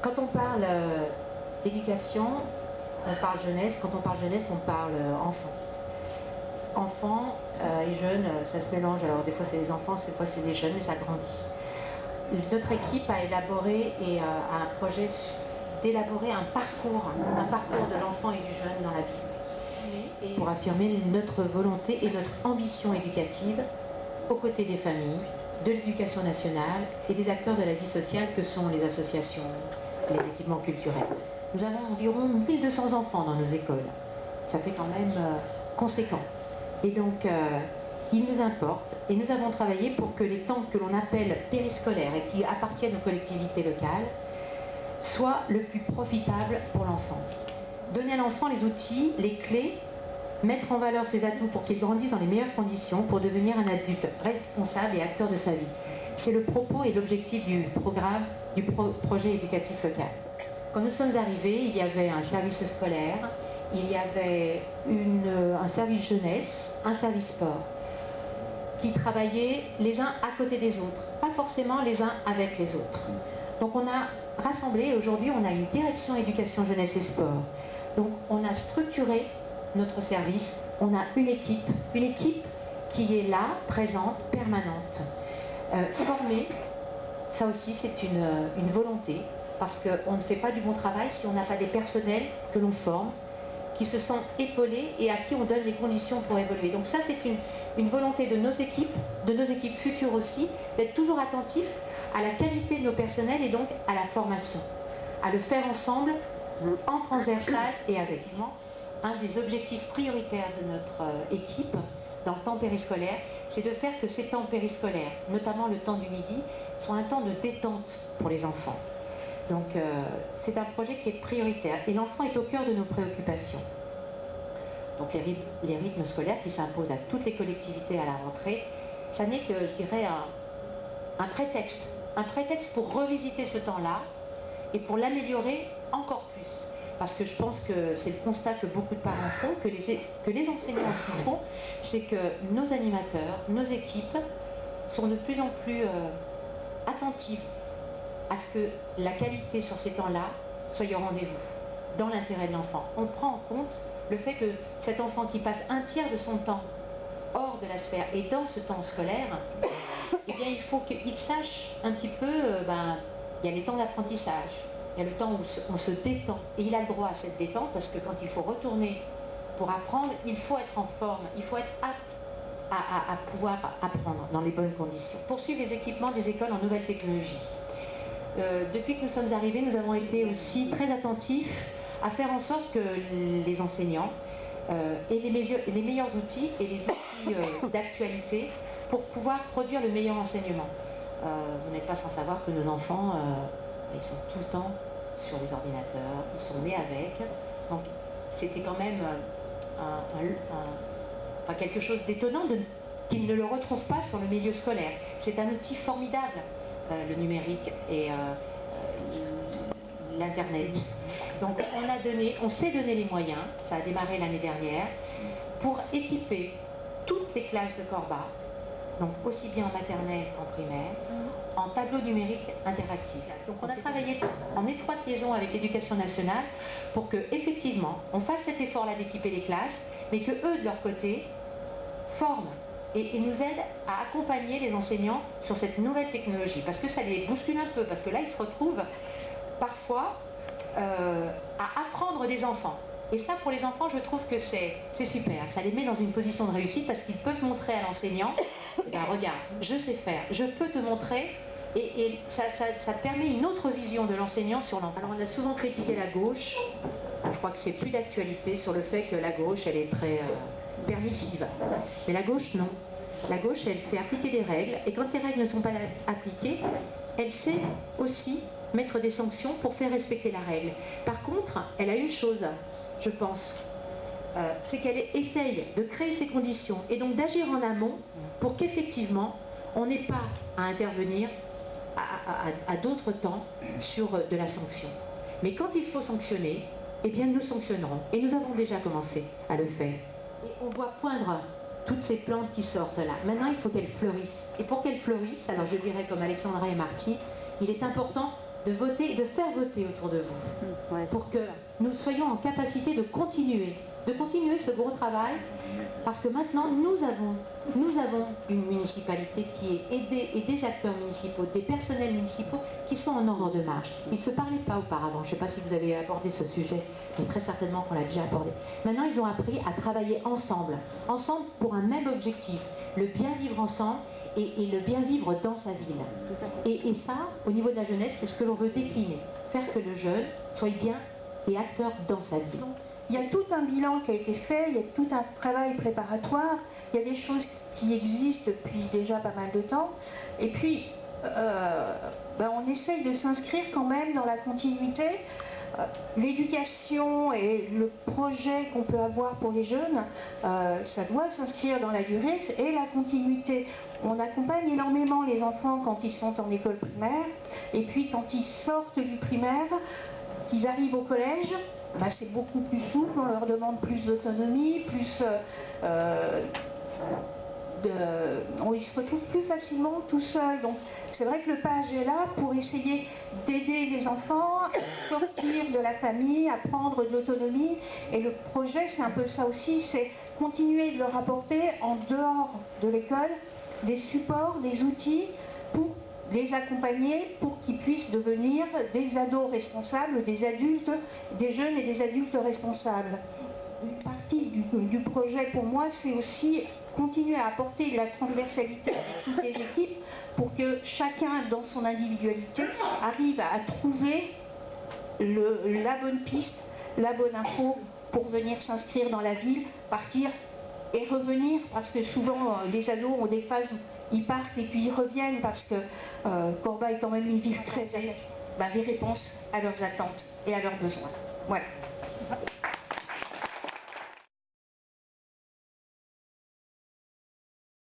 Quand on parle éducation, on parle jeunesse. Quand on parle jeunesse, on parle enfant. Enfants et jeunes, ça se mélange. Alors des fois c'est des enfants, des fois c'est des jeunes, mais ça grandit. Notre équipe a élaboré et a un projet d'élaborer un parcours de l'enfant et du jeune dans la vie. Et pour affirmer notre volonté et notre ambition éducative aux côtés des familles, de l'éducation nationale et des acteurs de la vie sociale que sont les associations, les équipements culturels. Nous avons environ 1200 enfants dans nos écoles. Ça fait quand même conséquent. Et donc, il nous importe, et nous avons travaillé pour que les temps que l'on appelle périscolaires et qui appartiennent aux collectivités locales soient le plus profitables pour l'enfant. Donner à l'enfant les outils, les clés, mettre en valeur ses atouts pour qu'il grandisse dans les meilleures conditions pour devenir un adulte responsable et acteur de sa vie. C'est le propos et l'objectif du programme, du projet éducatif local. Quand nous sommes arrivés, il y avait un service scolaire, il y avait un service jeunesse, un service sport, qui travaillaient les uns à côté des autres, pas forcément les uns avec les autres. Donc on a rassemblé, aujourd'hui on a une direction éducation jeunesse et sport. Donc on a structuré notre service, on a une équipe qui est là, présente, permanente, formée. Ça aussi c'est une volonté, parce qu'on ne fait pas du bon travail si on n'a pas des personnels que l'on forme, qui se sentent épaulés et à qui on donne les conditions pour évoluer. Donc ça c'est une volonté de nos équipes futures aussi, d'être toujours attentifs à la qualité de nos personnels et donc à la formation, à le faire ensemble, en transversal et avec. Un des objectifs prioritaires de notre équipe dans le temps périscolaire, c'est de faire que ces temps périscolaires, notamment le temps du midi, soient un temps de détente pour les enfants. Donc c'est un projet qui est prioritaire et l'enfant est au cœur de nos préoccupations. Donc les rythmes scolaires qui s'imposent à toutes les collectivités à la rentrée, ça n'est que, je dirais, un prétexte pour revisiter ce temps-là et pour l'améliorer encore plus. Parce que je pense que c'est le constat que beaucoup de parents font, que les enseignants aussi font, c'est que nos animateurs, nos équipes sont de plus en plus attentives à ce que la qualité sur ces temps-là soit au rendez-vous, dans l'intérêt de l'enfant. On prend en compte le fait que cet enfant qui passe un tiers de son temps hors de la sphère et dans ce temps scolaire, eh bien il faut qu'il sache un petit peu, il y a les temps d'apprentissage, il y a le temps où on se détend, et il a le droit à cette détente parce que quand il faut retourner pour apprendre, il faut être en forme, il faut être apte à pouvoir apprendre dans les bonnes conditions. Poursuivre les équipements des écoles en nouvelles technologies. Depuis que nous sommes arrivés, nous avons été aussi très attentifs à faire en sorte que les enseignants aient les meilleurs outils et les outils d'actualité pour pouvoir produire le meilleur enseignement. Vous n'êtes pas sans savoir que nos enfants, ils sont tout le temps sur les ordinateurs, ils sont nés avec. Donc c'était quand même quelque chose d'étonnant qu'ils ne le retrouvent pas sur le milieu scolaire. C'est un outil formidable, le numérique et l'Internet. Donc on s'est donné les moyens, ça a démarré l'année dernière, pour équiper toutes les classes de Corba, donc aussi bien en maternelle qu'en primaire, en tableau numérique interactif. Donc on a travaillé en étroite liaison avec l'Éducation nationale pour que effectivement on fasse cet effort-là d'équiper les classes, mais que eux de leur côté forment et nous aident à accompagner les enseignants sur cette nouvelle technologie, parce que ça les bouscule un peu, parce que là ils se retrouvent parfois à apprendre des enfants. Et ça, pour les enfants, je trouve que c'est super. Ça les met dans une position de réussite parce qu'ils peuvent montrer à l'enseignant, regarde, je sais faire, je peux te montrer, et ça permet une autre vision de l'enseignant sur l'enfant. Alors on a souvent critiqué la gauche, je crois que c'est plus d'actualité sur le fait que la gauche, elle est très permissive. Mais la gauche, non. La gauche, elle fait appliquer des règles, et quand ces règles ne sont pas appliquées, elle sait aussi mettre des sanctions pour faire respecter la règle. Par contre, elle a une chose, je pense, c'est qu'elle essaye de créer ces conditions et donc d'agir en amont pour qu'effectivement on n'ait pas à intervenir à d'autres temps sur de la sanction. Mais quand il faut sanctionner, eh bien nous sanctionnerons. Et nous avons déjà commencé à le faire. Et on voit poindre toutes ces plantes qui sortent là. Maintenant, il faut qu'elles fleurissent. Et pour qu'elles fleurissent, alors je dirais comme Alexandra et Marty, il est important de voter, de faire voter autour de vous, pour que nous soyons en capacité de continuer ce gros travail, parce que maintenant nous avons une municipalité qui est aidée et des acteurs municipaux, des personnels municipaux qui sont en ordre de marche. Ils ne se parlaient pas auparavant, je ne sais pas si vous avez abordé ce sujet, mais très certainement qu'on l'a déjà abordé. Maintenant ils ont appris à travailler ensemble pour un même objectif, le bien vivre ensemble et le bien vivre dans sa ville. Et ça, au niveau de la jeunesse, c'est ce que l'on veut décliner, faire que le jeune soit bien et acteur dans sa vie. Il y a tout un bilan qui a été fait, il y a tout un travail préparatoire, il y a des choses qui existent depuis déjà pas mal de temps, et puis on essaye de s'inscrire quand même dans la continuité. L'éducation et le projet qu'on peut avoir pour les jeunes, ça doit s'inscrire dans la durée et la continuité. On accompagne énormément les enfants quand ils sont en école primaire, et puis quand ils sortent du primaire, qu'ils arrivent au collège, c'est beaucoup plus souple, on leur demande plus d'autonomie, ils se retrouvent plus facilement tout seuls. Donc c'est vrai que le PAGE est là pour essayer d'aider les enfants à sortir de la famille, à prendre de l'autonomie. Et le projet, c'est un peu ça aussi, c'est continuer de leur apporter en dehors de l'école des supports, des outils pour les accompagner pour qu'ils puissent devenir des ados responsables, des adultes, des jeunes et des adultes responsables. Une partie du projet pour moi, c'est aussi continuer à apporter de la transversalité à toutes les équipes pour que chacun, dans son individualité, arrive à trouver la bonne piste, la bonne info pour venir s'inscrire dans la ville, partir et revenir, parce que souvent les ados ont des phases où ils partent et puis ils reviennent parce que Corba est quand même une ville très des réponses à leurs attentes et à leurs besoins. Voilà.